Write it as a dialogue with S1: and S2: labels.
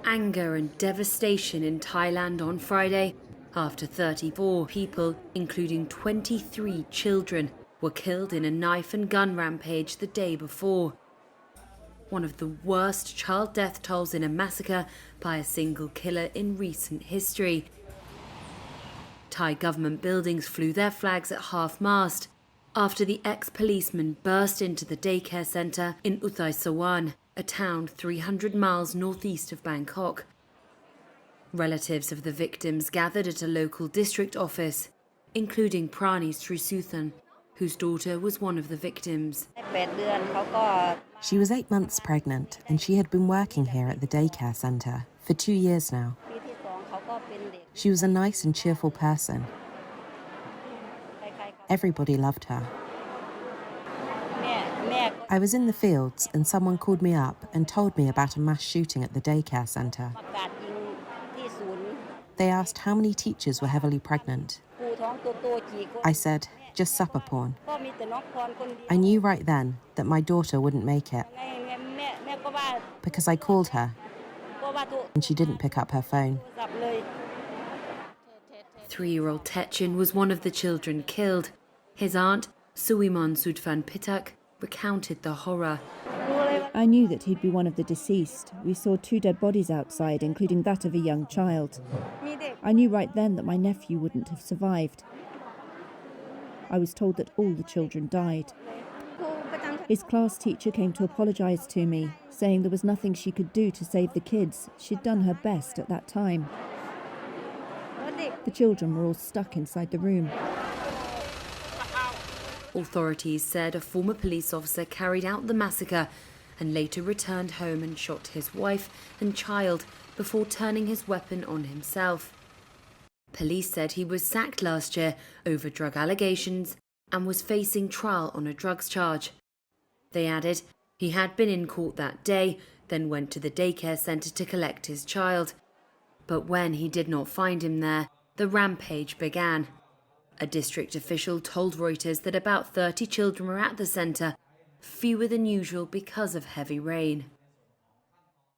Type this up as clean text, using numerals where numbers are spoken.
S1: anger and devastation in Thailand on Friday after 34 people, including 23 children, were killed in a knife and gun rampage the day before. One of the worst child death tolls in a massacre by a single killer in recent history. Thai government buildings flew their flags at half-mast after the ex-policeman burst into the daycare centre in Uthai Sawan, a town 300 miles northeast of Bangkok. Relatives of the victims gathered at a local district office, including Prani Srisuthan, whose daughter was one of the victims.
S2: She was 8 months pregnant and she had been working here at the daycare centre for 2 years now. She was a nice and cheerful person. Everybody loved her. I was in the fields and someone called me up and told me about a mass shooting at the daycare centre. They asked how many teachers were heavily pregnant. I said, just supper porn. I knew right then that my daughter wouldn't make it because I called her and she didn't pick up her phone.
S1: 3-year-old Techin was one of the children killed. His aunt, Suimon Sudphan Pitak, recounted the horror.
S3: I knew that he'd be one of the deceased. We saw 2 dead bodies outside, including that of a young child. I knew right then that my nephew wouldn't have survived. I was told that all the children died. His class teacher came to apologise to me, saying there was nothing she could do to save the kids. She'd done her best at that time. The children were all stuck inside the room.
S1: Authorities said a former police officer carried out the massacre and later returned home and shot his wife and child before turning his weapon on himself. Police said he was sacked last year over drug allegations and was facing trial on a drugs charge. They added he had been in court that day, then went to the daycare centre to collect his child. But when he did not find him there, the rampage began. A district official told Reuters that about 30 children were at the centre, fewer than usual because of heavy rain.